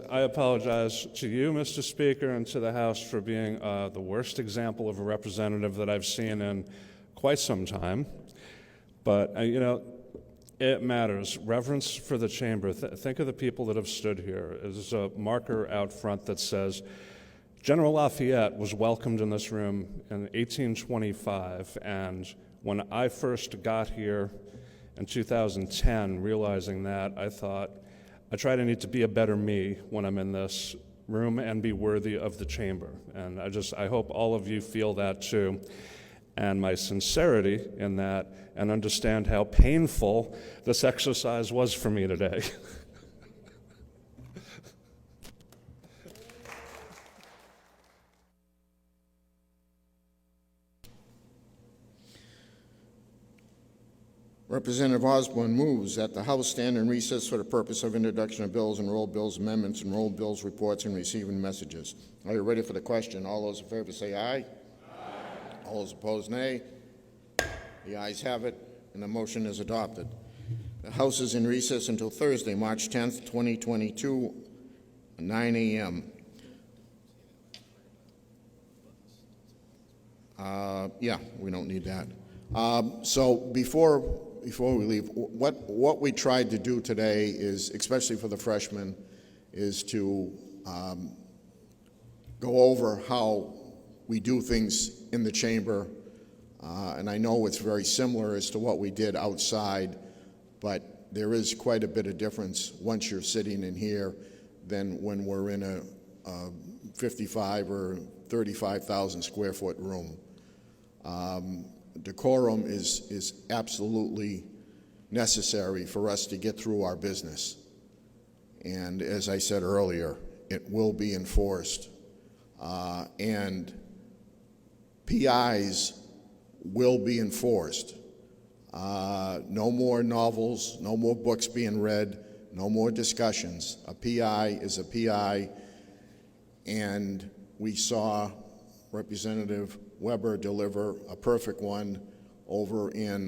I apologize to you, Mr. Speaker, and to the House for being the worst example of a representative that I've seen in quite some time. But, you know, it matters. Reverence for the chamber. Think of the people that have stood here. There's a marker out front that says, General Lafayette was welcomed in this room in 1825, and when I first got here in 2010, realizing that, I thought, I try to need to be a better me when I'm in this room and be worthy of the chamber. And I hope all of you feel that too. And my sincerity in that, and understand how painful this exercise was for me today.
Representative Osborne moves that the House stand in recess for the purpose of introduction of bills, enrolled bills, amendments, enrolled bills, reports, and receiving messages. Are you ready for the question? All those in favor say aye. Aye. All those opposed, nay. The ayes have it, and the motion is adopted. The House is in recess until Thursday, March 10th, 2022, 9 a.m. Yeah, we don't need that. So before we leave, what we tried to do today is, especially for the freshmen, is to go over how we do things in the chamber. And I know it's very similar as to what we did outside, but there is quite a bit of difference once you're sitting in here than when we're in a 55 or 35,000 square foot room. Decorum is absolutely necessary for us to get through our business. And as I said earlier, it will be enforced. And PIs will be enforced. No more novels, no more books being read, no more discussions. A PI is a PI, and we saw Representative Weber deliver a perfect one over in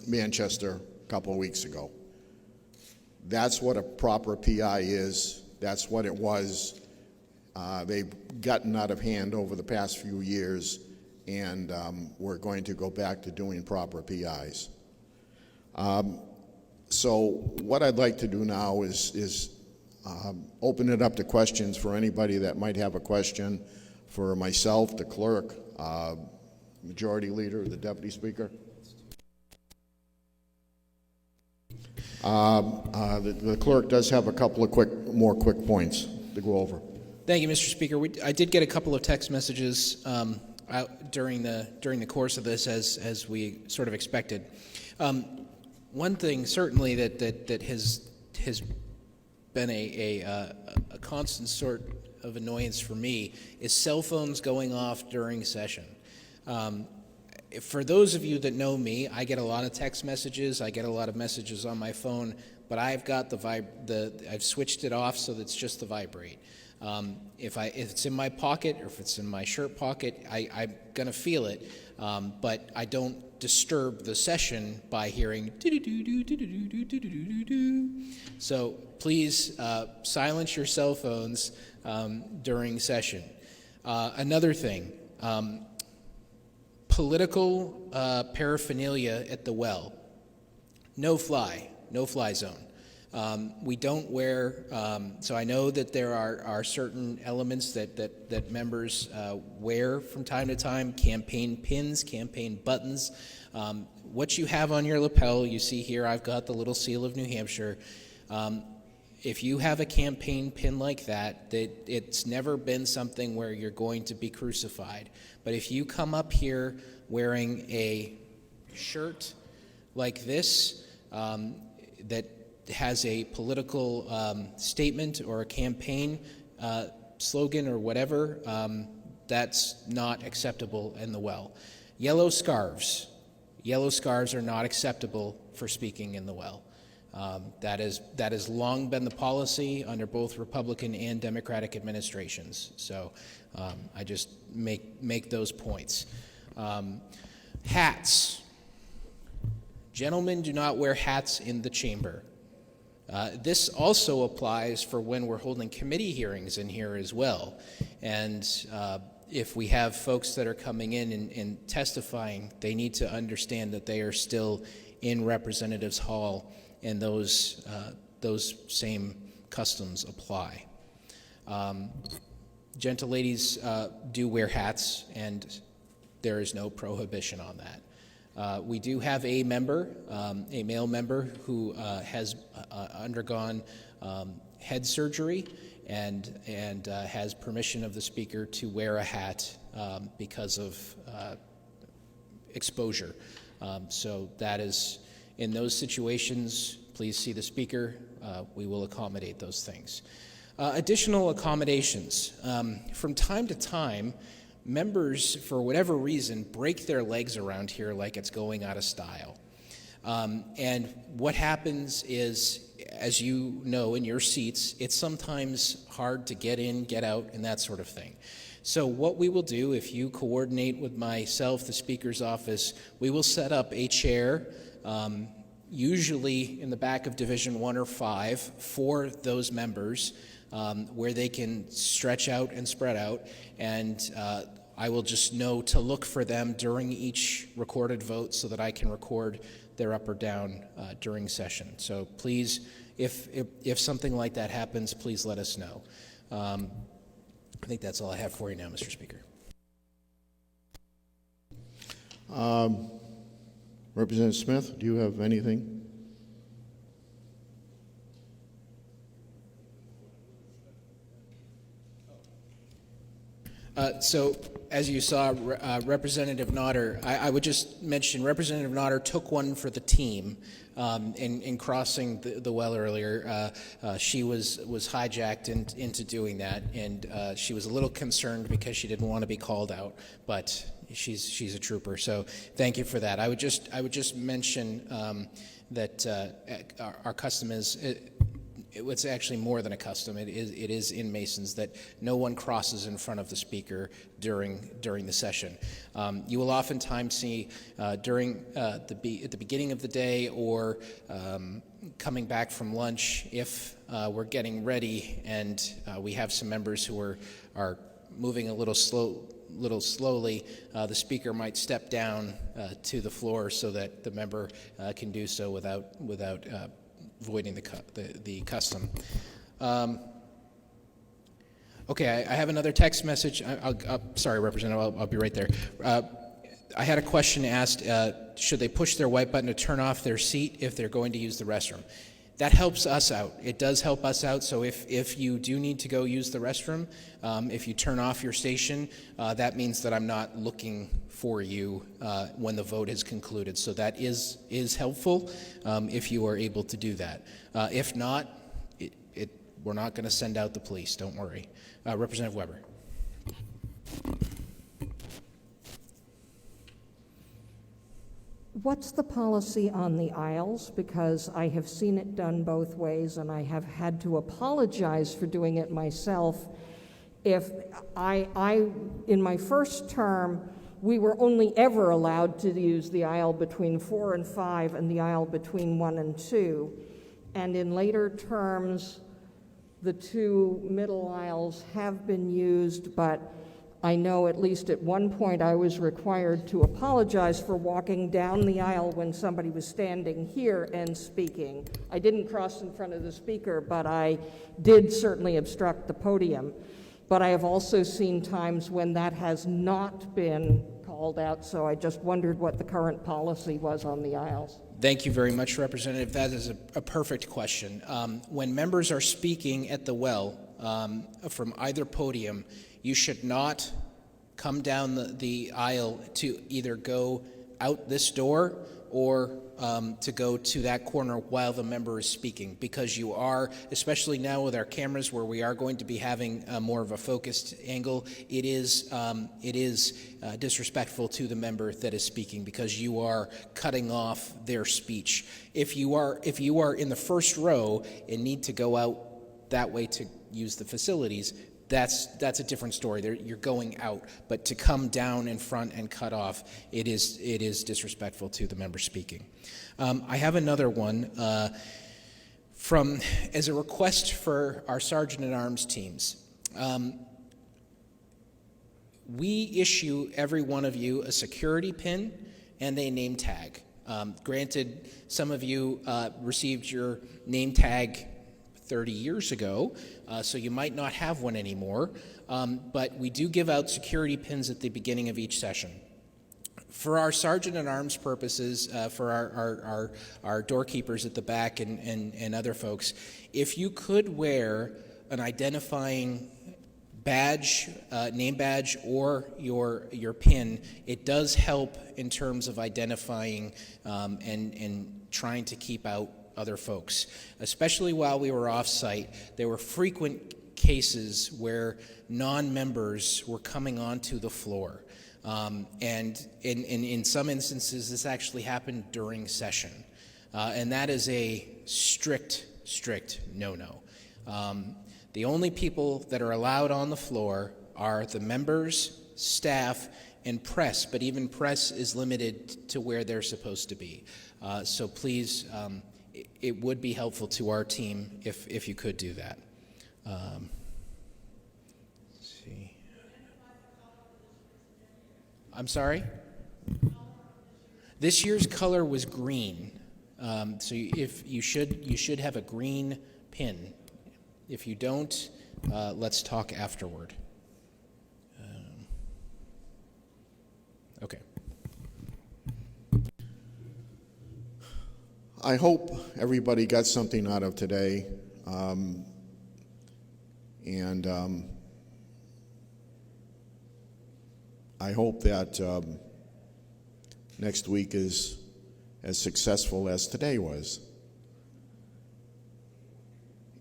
Manchester a couple of weeks ago. That's what a proper PI is. That's what it was. They've gotten out of hand over the past few years, and we're going to go back to doing proper PIs. So what I'd like to do now is open it up to questions for anybody that might have a question for myself, the clerk, Majority Leader, the Deputy Speaker. The clerk does have a couple of more quick points to go over.
Thank you, Mr. Speaker. I did get a couple of text messages out during the course of this, as we sort of expected. One thing certainly that has been a constant sort of annoyance for me is cell phones going off during session. For those of you that know me, I get a lot of text messages. I get a lot of messages on my phone, but I've got I've switched it off so that it's just the vibrate. If it's in my pocket or if it's in my shirt pocket, I'm gonna feel it, but I don't disturb the session by hearing so please silence your cell phones during session. Another thing, political paraphernalia at the well. No fly zone. We don't wear, so I know that there are certain elements that members wear from time to time, campaign pins, campaign buttons. What you have on your lapel, you see here, I've got the little seal of New Hampshire. If you have a campaign pin like that, it's never been something where you're going to be crucified. But if you come up here wearing a shirt like this, that has a political statement or a campaign slogan or whatever, that's not acceptable in the well. Yellow scarves are not acceptable for speaking in the well. That has long been the policy under both Republican and Democratic administrations. So I just make those points. Hats. Gentlemen do not wear hats in the chamber. This also applies for when we're holding committee hearings in here as well. And if we have folks that are coming in and testifying, they need to understand that they are still in Representatives Hall, and those same customs apply. Gentle ladies do wear hats, and there is no prohibition on that. We do have a member, a male member, who has undergone head surgery and has permission of the Speaker to wear a hat because of exposure. So that is, in those situations, please see the Speaker. We will accommodate those things. Additional accommodations. From time to time, members, for whatever reason, break their legs around here like it's going out of style. And what happens is, as you know, in your seats, it's sometimes hard to get in, get out, and that sort of thing. So what we will do, if you coordinate with myself, the Speaker's office, we will set up a chair, usually in the back of Division 1 or 5, for those members, where they can stretch out and spread out, and I will just know to look for them during each recorded vote so that I can record their up or down during session. So please, if something like that happens, please let us know. I think that's all I have for you now, Mr. Speaker.
Representative Smith, do you have anything?
So, as you saw, Representative Nodder, I would just mention Representative Nodder took one for the team in crossing the well earlier. She was hijacked into doing that, and she was a little concerned because she didn't want to be called out, but she's a trooper. So, thank you for that. I would just mention that our custom is. It's actually more than a custom. It is in Masons that no one crosses in front of the Speaker during the session. You will oftentimes see at the beginning of the day or coming back from lunch, if we're getting ready and we have some members who are moving a little little slowly, the speaker might step down to the floor so that the member can do so without voiding the custom. Okay, I have another text message. Sorry, Representative, I'll be right there. I had a question asked, should they push their white button to turn off their seat if they're going to use the restroom? That helps us out. It does help us out, so if you do need to go use the restroom, if you turn off your station, that means that I'm not looking for you when the vote is concluded. So that is helpful if you are able to do that. If not, we're not going to send out the police, don't worry. Representative Weber.
What's the policy on the aisles? Because I have seen it done both ways, and I have had to apologize for doing it myself. If in my first term, we were only ever allowed to use the aisle between 4 and 5 and the aisle between 1 and 2. And in later terms, the two middle aisles have been used, but I know at least at one point I was required to apologize for walking down the aisle when somebody was standing here and speaking. I didn't cross in front of the speaker, but I did certainly obstruct the podium. But I have also seen times when that has not been called out, so I just wondered what the current policy was on the aisles.
Thank you very much, Representative. That is a perfect question. When members are speaking at the well from either podium, you should not come down the aisle to either go out this door or to go to that corner while the member is speaking, because you are, especially now with our cameras where we are going to be having more of a focused angle, it is disrespectful to the member that is speaking, because you are cutting off their speech. If you are in the first row and need to go out that way to use the facilities, that's a different story. You're going out, but to come down in front and cut off, it is disrespectful to the member speaking. I have another one as a request for our Sergeant-at-Arms teams. We issue every one of you a security pin and a name tag. Granted, some of you received your name tag 30 years ago, so you might not have one anymore, but we do give out security pins at the beginning of each session. For our Sergeant-at-Arms purposes, for our doorkeepers at the back and other folks, if you could wear an identifying badge, name badge, or your pin, it does help in terms of identifying and trying to keep out other folks. Especially while we were off-site, there were frequent cases where non-members were coming onto the floor. And in some instances, this actually happened during session. And that is a strict no-no. The only people that are allowed on the floor are the members, staff, and press, but even press is limited to where they're supposed to be. So please, it would be helpful to our team if you could do that. Let's see. I'm sorry? This year's color was green. So if you should have a green pin. If you don't, let's talk afterward. Okay.
I hope everybody got something out of today. I hope that next week is as successful as today was,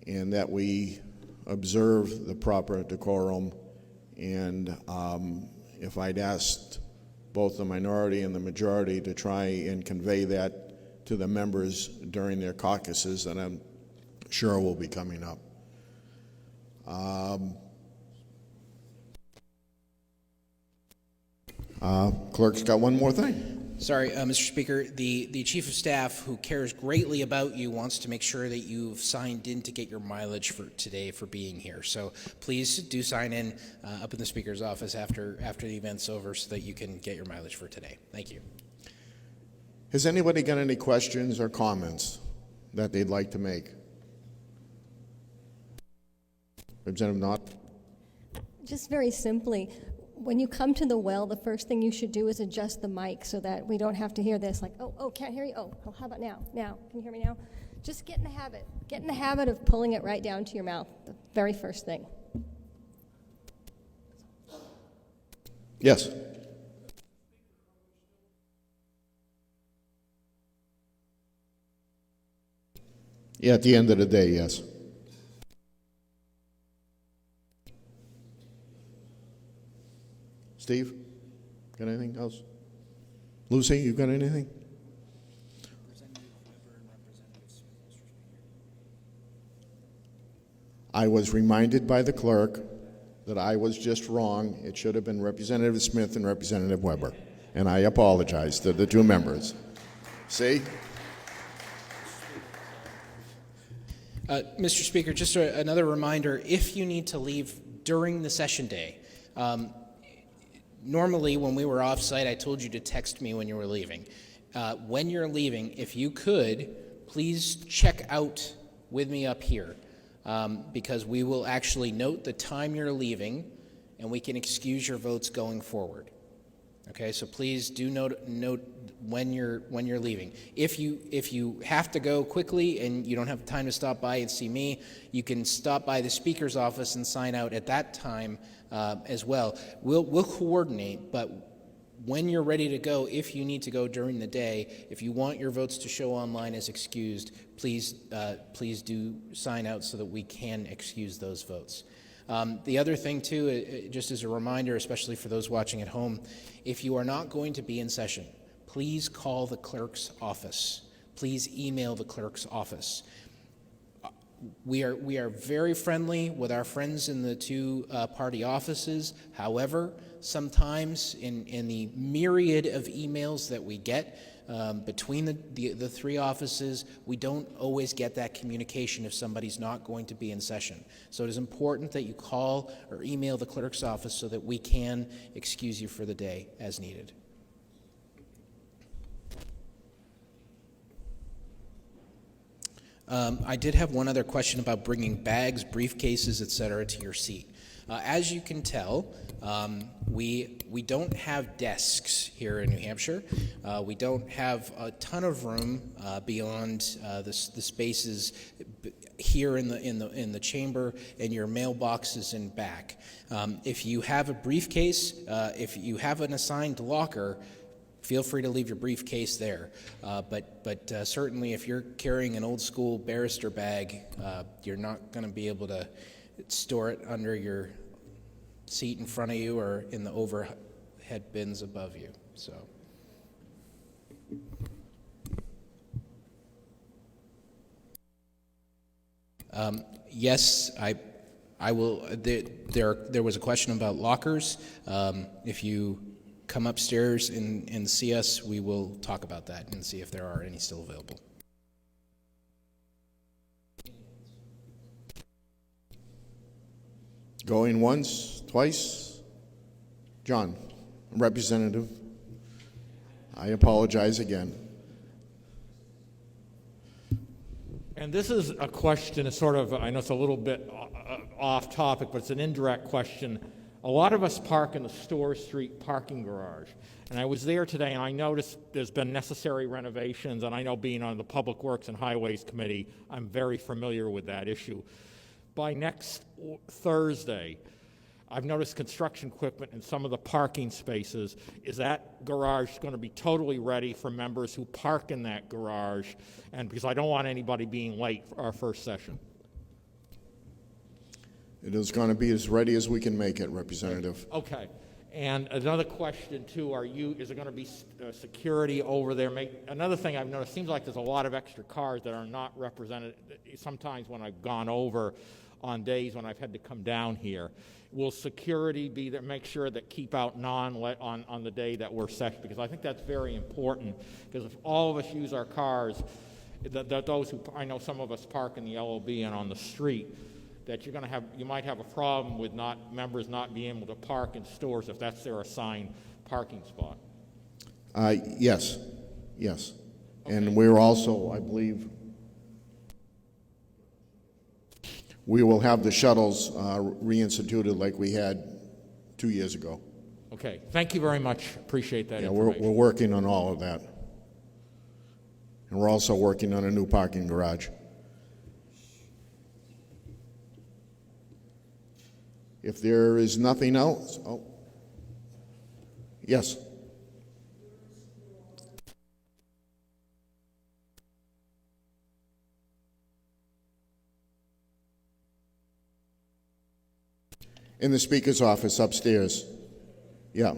and that we observe the proper decorum. And if I'd asked both the minority and the majority to try and convey that to the members during their caucuses, that I'm sure will be coming up. Clerk's got one more thing.
Sorry, Mr. Speaker, the Chief of Staff, who cares greatly about you, wants to make sure that you've signed in to get your mileage for today for being here. So please do sign in up in the Speaker's office after the event's over so that you can get your mileage for today. Thank you.
Has anybody got any questions or comments that they'd like to make? Representative Knott?
Just very simply, when you come to the well, the first thing you should do is adjust the mic so that we don't have to hear this, like, oh, can't hear you. Oh, how about now? Now, can you hear me now? Just get in the habit. Get in the habit of pulling it right down to your mouth, the very first thing.
Yes. Yeah, at the end of the day, yes. Steve, got anything else? Lucy, you got anything? I was reminded by the clerk that I was just wrong. It should have been Representative Smith and Representative Weber. And I apologize to the two members. See?
Mr. Speaker, just another reminder, if you need to leave during the session day, normally when we were off-site, I told you to text me when you were leaving. When you're leaving, if you could, please check out with me up here, because we will actually note the time you're leaving, and we can excuse your votes going forward. Okay, so please do note when you're leaving. If you have to go quickly and you don't have time to stop by and see me, you can stop by the Speaker's office and sign out at that time as well. We'll coordinate, but when you're ready to go, if you need to go during the day, if you want your votes to show online as excused, please do sign out so that we can excuse those votes. The other thing, too, just as a reminder, especially for those watching at home, if you are not going to be in session, please call the clerk's office. Please email the clerk's office. We are very friendly with our friends in the two party offices. However, sometimes in the myriad of emails that we get between the three offices, we don't always get that communication if somebody's not going to be in session. So it is important that you call or email the clerk's office so that we can excuse you for the day as needed. I did have one other question about bringing bags, briefcases, etc. to your seat. As you can tell, we don't have desks here in New Hampshire. We don't have a ton of room beyond the spaces here in the chamber and your mailboxes in back. If you have a briefcase, if you have an assigned locker, feel free to leave your briefcase there. But certainly if you're carrying an old school barrister bag, you're not going to be able to store it under your seat in front of you or in the overhead bins above you. So. Yes, I will. There was a question about lockers. If you come upstairs and see us, we will talk about that and see if there are any still available.
Going once, twice? John, Representative, I apologize again.
And this is a question, it's sort of, I know it's a little bit off topic, but it's an indirect question. A lot of us park in the Store Street parking garage. And I was there today and I noticed there's been necessary renovations, and I know being on the Public Works and Highways Committee, I'm very familiar with that issue. By next Thursday, I've noticed construction equipment in some of the parking spaces. Is that garage going to be totally ready for members who park in that garage? And because I don't want anybody being late for our first session.
It is going to be as ready as we can make it, Representative.
Okay. And another question, too, is there going to be security over there? Another thing I've noticed, seems like there's a lot of extra cars that are not represented. Sometimes when I've gone over, on days when I've had to come down here. Will security be there, make sure that keep out on the day that we're session? Because I think that's very important, because if all of us use our cars, those who, I know some of us park in the LOB and on the street, that you might have a problem with members not being able to park in stores if that's their assigned parking spot.
Yes. And we're also, I believe, we will have the shuttles reinstituted like we had 2 years ago.
Okay, thank you very much. Appreciate that
Yeah,
information.
we're working on all of that. And we're also working on a new parking garage. If there is nothing else, yes. In the Speaker's office upstairs. Yeah.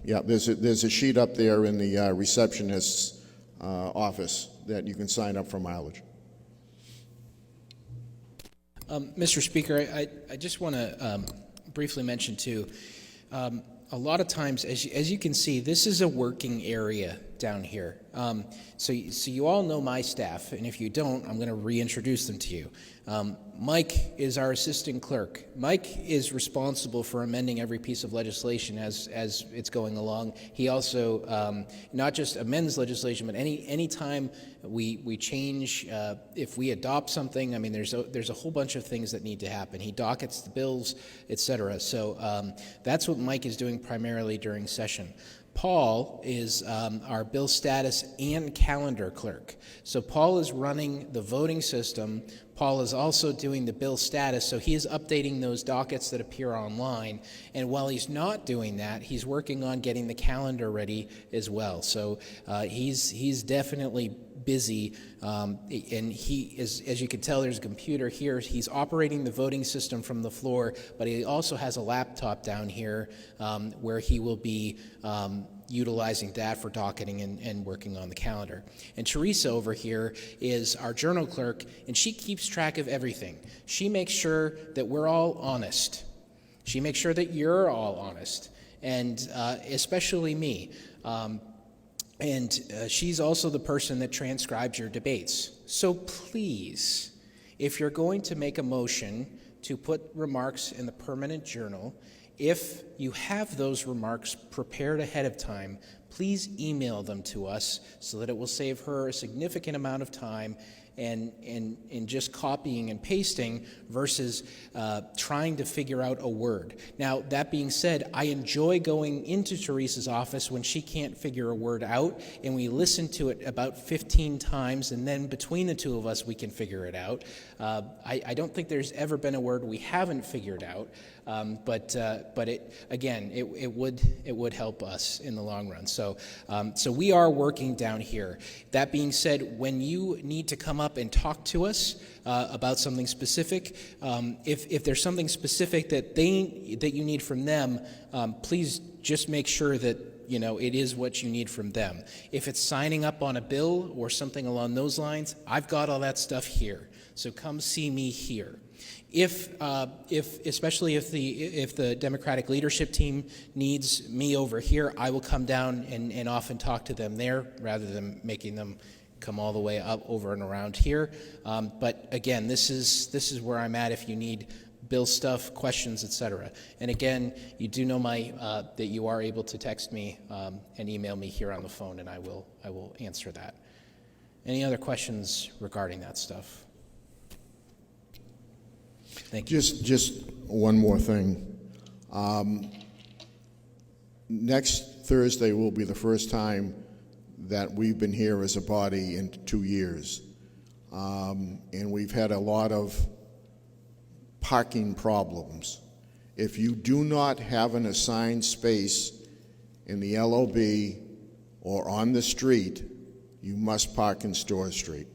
There's a sheet up there in the receptionist's office that you can sign up for mileage.
Mr. Speaker, I just want to briefly mention too, a lot of times, as you can see, this is a working area down here. So you all know my staff, and if you don't, I'm going to reintroduce them to you. Mike is our assistant clerk. Mike is responsible for amending every piece of legislation as it's going along. He also not just amends legislation, but any time we change, if we adopt something, I mean, there's a whole bunch of things that need to happen. He dockets the bills, etc. So that's what Mike is doing primarily during session. Paul is our bill status and calendar clerk. So Paul is running the voting system. Paul is also doing the bill status, so he is updating those dockets that appear online. And while he's not doing that, he's working on getting the calendar ready as well. So he's definitely busy, and he is, as you can tell, there's a computer here. He's operating the voting system from the floor, but he also has a laptop down here where he will be utilizing that for docketing and working on the calendar. And Teresa over here is our journal clerk, and she keeps track of everything. She makes sure that we're all honest. She makes sure that you're all honest, and especially me. And she's also the person that transcribes your debates. So please, if you're going to make a motion to put remarks in the permanent journal, if you have those remarks prepared ahead of time, please email them to us so that it will save her a significant amount of time and just copying and pasting versus trying to figure out a word. Now, that being said, I enjoy going into Teresa's office when she can't figure a word out, and we listen to it about 15 times, and then between the two of us, we can figure it out. I don't think there's ever been a word we haven't figured out, but it would help us in the long run. So we are working down here. That being said, when you need to come up and talk to us about something specific, if there's something specific that you need from them, please just make sure that it is what you need from them. If it's signing up on a bill or something along those lines, I've got all that stuff here. So come see me here. Especially if the Democratic leadership team needs me over here, I will come down and often talk to them there rather than making them come all the way up over and around here. But again, this is where I'm at if you need bill stuff, questions, etc. And again, you do know that you are able to text me and email me here on the phone, and I will answer that. Any other questions regarding that stuff? Thank you.
Just one more thing. Next Thursday will be the first time that we've been here as a body in 2 years. And we've had a lot of parking problems. If you do not have an assigned space in the LOB or on the street, you must park in Store Street.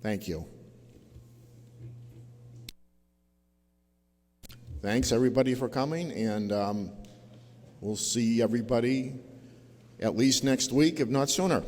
Thank you. Thanks, everybody, for coming, and we'll see everybody at least next week, if not sooner.